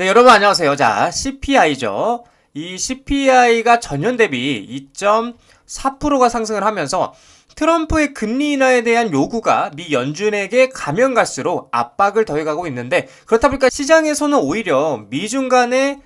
네, 여러분 안녕하세요. 자, CPI죠. 이 CPI가 전년 대비 2.4%가 상승을 하면서 트럼프의 금리 인하에 대한 요구가 미 연준에게 가면 갈수록 압박을 더해가고 있는데, 그렇다 보니까 시장에서는 오히려 미중과의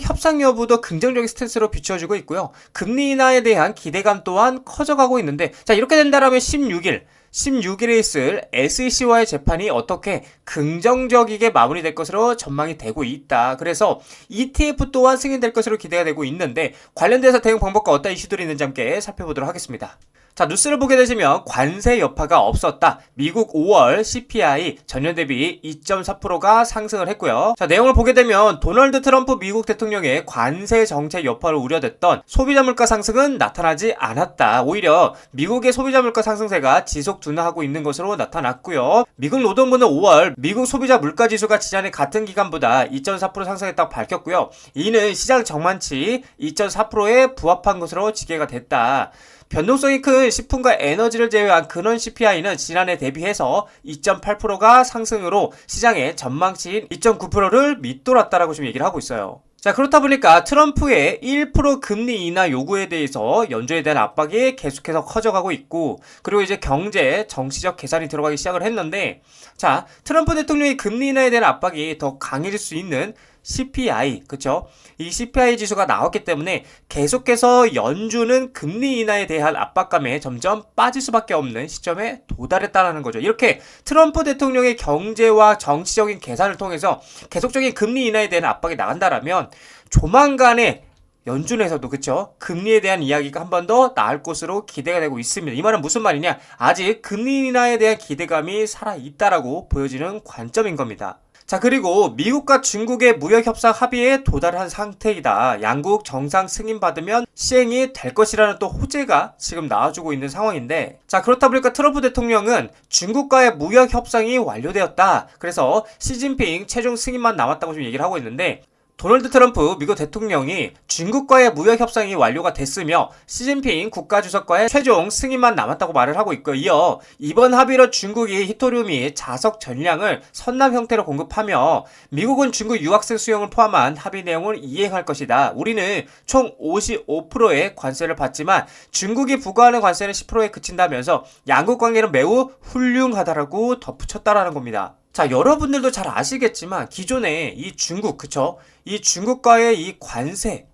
협상 여부도 긍정적인 스탠스로 비춰주고 있고요. 금리 인하에 대한 기대감 또한 커져가고 있는데, 자, 이렇게 된다면 16일에 있을 SEC와의 재판이 어떻게 긍정적이게 마무리될 것으로 전망이 되고 있다. 그래서 ETF 또한 승인될 것으로 기대가 되고 있는데, 관련돼서 대응 방법과 어떤 이슈들이 있는지 함께 살펴보도록 하겠습니다. 자, 뉴스를 보게 되시면 관세 여파가 없었다. 미국 5월 CPI 전년 대비 2.4%가 상승을 했고요. 자, 내용을 보게 되면 도널드 트럼프 미국 대통령의 관세 정책 여파를 우려됐던 소비자 물가 상승은 나타나지 않았다. 오히려 미국의 소비자 물가 상승세가 지속 둔화하고 있는 것으로 나타났고요. 미국 노동부는 5월 미국 소비자 물가 지수가 지난해 같은 기간보다 2.4% 상승했다고 밝혔고요. 이는 시장 전망치 2.4%에 부합한 것으로 집계가 됐다. 변동성이 큰 식품과 에너지를 제외한 근원 CPI는 지난해 대비해서 2.8%가 상승으로 시장의 전망치인 2.9%를 밑돌았다라고 지금 얘기를 하고 있어요. 자, 그렇다 보니까 트럼프의 1% 금리 인하 요구에 대해서 연준에 대한 압박이 계속해서 커져가고 있고, 그리고 이제 경제, 정치적 계산이 들어가기 시작을 했는데, 자, 트럼프 대통령이 금리 인하에 대한 압박이 더 강해질 수 있는 CPI, 그쵸? 이 CPI 지수가 나왔기 때문에 계속해서 연준은 금리 인하에 대한 압박감에 점점 빠질 수밖에 없는 시점에 도달했다는 거죠. 이렇게 트럼프 대통령의 경제와 정치적인 계산을 통해서 계속적인 금리 인하에 대한 압박이 나간다라면 조만간에 연준에서도 그쵸? 금리에 대한 이야기가 한 번 더 나을 것으로 기대가 되고 있습니다. 이 말은 무슨 말이냐? 아직 금리 인하에 대한 기대감이 살아있다라고 보여지는 관점인 겁니다. 자, 그리고 미국과 중국의 무역협상 합의에 도달한 상태이다. 양국 정상 승인받으면 시행이 될 것이라는 또 호재가 지금 나와주고 있는 상황인데, 자, 그렇다 보니까 트럼프 대통령은 중국과의 무역협상이 완료되었다. 그래서 시진핑 최종 승인만 남았다고 지금 얘기를 하고 있는데, 도널드 트럼프 미국 대통령이 중국과의 무역 협상이 완료가 됐으며 시진핑 국가주석과의 최종 승인만 남았다고 말을 하고 있고, 이어 이번 합의로 중국이 히토류 및 자석 전량을 선남 형태로 공급하며 미국은 중국 유학생 수용을 포함한 합의 내용을 이행할 것이다. 우리는 총 55%의 관세를 받지만 중국이 부과하는 관세는 10%에 그친다면서 양국 관계는 매우 훌륭하다라고 덧붙였다라는 겁니다. 자, 여러분들도 잘 아시겠지만 기존에 이 중국, 그쵸? 이 중국과의 이 관세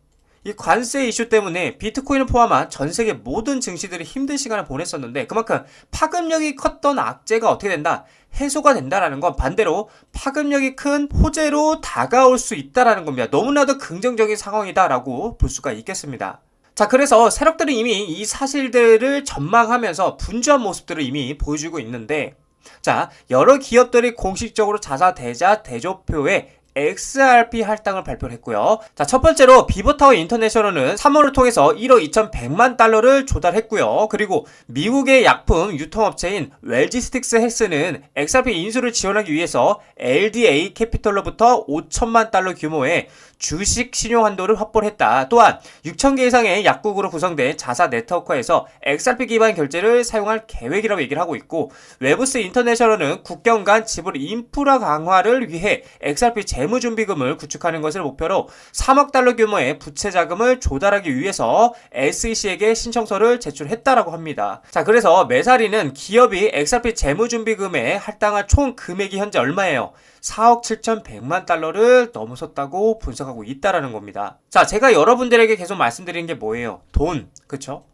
이슈 때문에 비트코인을 포함한 전 세계 모든 증시들이 힘든 시간을 보냈었는데, 그만큼 파급력이 컸던 악재가 어떻게 된다? 해소가 된다라는 건 반대로 파급력이 큰 호재로 다가올 수 있다라는 겁니다. 너무나도 긍정적인 상황이다라고 볼 수가 있겠습니다. 자, 그래서 세력들은 이미 이 사실들을 전망하면서 분주한 모습들을 이미 보여주고 있는데, 자, 여러 기업들이 공식적으로 자사 대조표에 XRP 할당을 발표를 했고요. 자, 첫 번째로 비버타워 인터내셔널은 3월을 통해서 1억 2,100만 달러를 조달했고요. 그리고 미국의 약품 유통업체인 웰지스틱스 헬스는 XRP 인수를 지원하기 위해서 LDA 캐피털로부터 5천만 달러 규모의 주식 신용 한도를 확보를 했다. 또한 6,000개 이상의 약국으로 구성된 자사 네트워크에서 XRP 기반 결제를 사용할 계획이라고 얘기를 하고 있고, 웨브스 인터내셔널은 국경 간 지불 인프라 강화를 위해 XRP 재무준비금을 구축하는 것을 목표로 3억 달러 규모의 부채 자금을 조달하기 위해서 SEC에게 신청서를 제출했다라고 합니다. 자, 그래서 메사리는 기업이 XRP 재무준비금에 할당할 총 금액이 현재 얼마예요? 4억 7,100만 달러를 넘어섰다고 분석하고 있다라는 겁니다. 자, 제가 여러분들에게 계속 말씀드리는 게 뭐예요? 돈, 그쵸?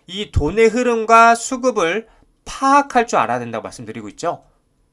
이 돈의 흐름과 수급을 파악할 줄 알아야 된다고 말씀드리고 있죠.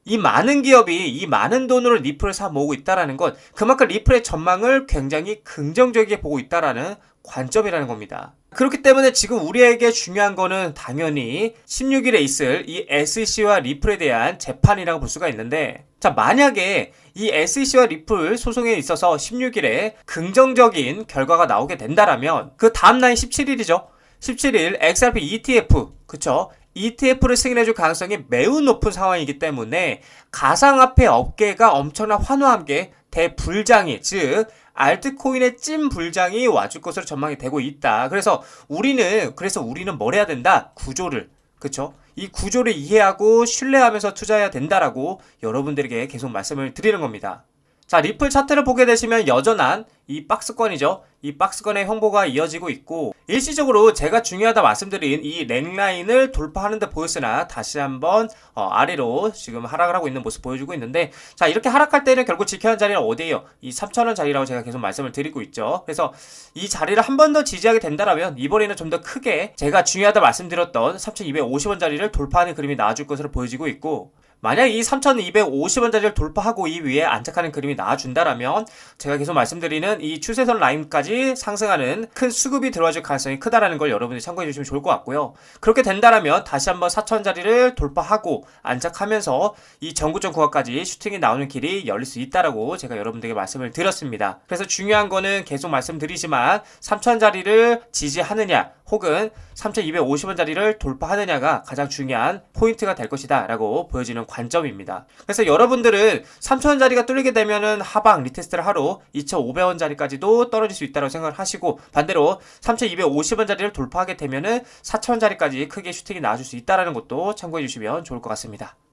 이 많은 기업이 이 많은 돈으로 리플을 사 모으고 있다라는 건 그만큼 리플의 전망을 굉장히 긍정적이게 보고 있다라는 관점이라는 겁니다. 그렇기 때문에 지금 우리에게 중요한 거는 당연히 16일에 있을 이 SEC와 리플에 대한 재판이라고 볼 수가 있는데, 자, 만약에 이 SEC와 리플 소송에 있어서 16일에 긍정적인 결과가 나오게 된다라면 그 다음 날인 17일이죠. 17일 XRP ETF, 그쵸? ETF를 승인해줄 가능성이 매우 높은 상황이기 때문에 가상화폐 업계가 엄청난 환호와 함께 대불장이, 즉 알트코인의 찐 불장이 와줄 것으로 전망이 되고 있다. 그래서 우리는 뭘 해야 된다? 구조를, 그쵸? 이 구조를 이해하고 신뢰하면서 투자해야 된다라고 여러분들에게 계속 말씀을 드리는 겁니다. 자, 리플 차트를 보게 되시면 여전한 이 박스권이죠. 이 박스권의 형보가 이어지고 있고, 일시적으로 제가 중요하다 말씀드린 이 랭라인을 돌파하는 데 보였으나 다시 한번 아래로 지금 하락을 하고 있는 모습 보여주고 있는데, 자, 이렇게 하락할 때는 결국 지켜야 하는 자리는 어디예요? 이 3,000원 자리라고 제가 계속 말씀을 드리고 있죠. 그래서 이 자리를 한 번 더 지지하게 된다면 이번에는 좀 더 크게 제가 중요하다 말씀드렸던 3,250원 자리를 돌파하는 그림이 나와줄 것으로 보여지고 있고, 만약 이 3,250원짜리를 돌파하고 이 위에 안착하는 그림이 나와준다라면 제가 계속 말씀드리는 이 추세선 라인까지 상승하는 큰 수급이 들어와줄 가능성이 크다라는 걸 여러분들이 참고해 주시면 좋을 것 같고요. 그렇게 된다라면 다시 한번 4,000원짜리를 돌파하고 안착하면서 이 전고점 구간까지 슈팅이 나오는 길이 열릴 수 있다라고 제가 여러분들에게 말씀을 드렸습니다. 그래서 중요한 거는 계속 말씀드리지만 3,000원짜리를 지지하느냐 혹은 3,250원짜리를 돌파하느냐가 가장 중요한 포인트가 될 것이다 라고 보여지는 관점입니다. 그래서 여러분들은 3,000원짜리가 뚫리게 되면은 하방 리테스트를 하러 2,500원짜리까지도 떨어질 수 있다고 생각을 하시고, 반대로 3,250원짜리를 돌파하게 되면은 4,000원짜리까지 크게 슈팅이 나와줄 수 있다는 것도 참고해 주시면 좋을 것 같습니다.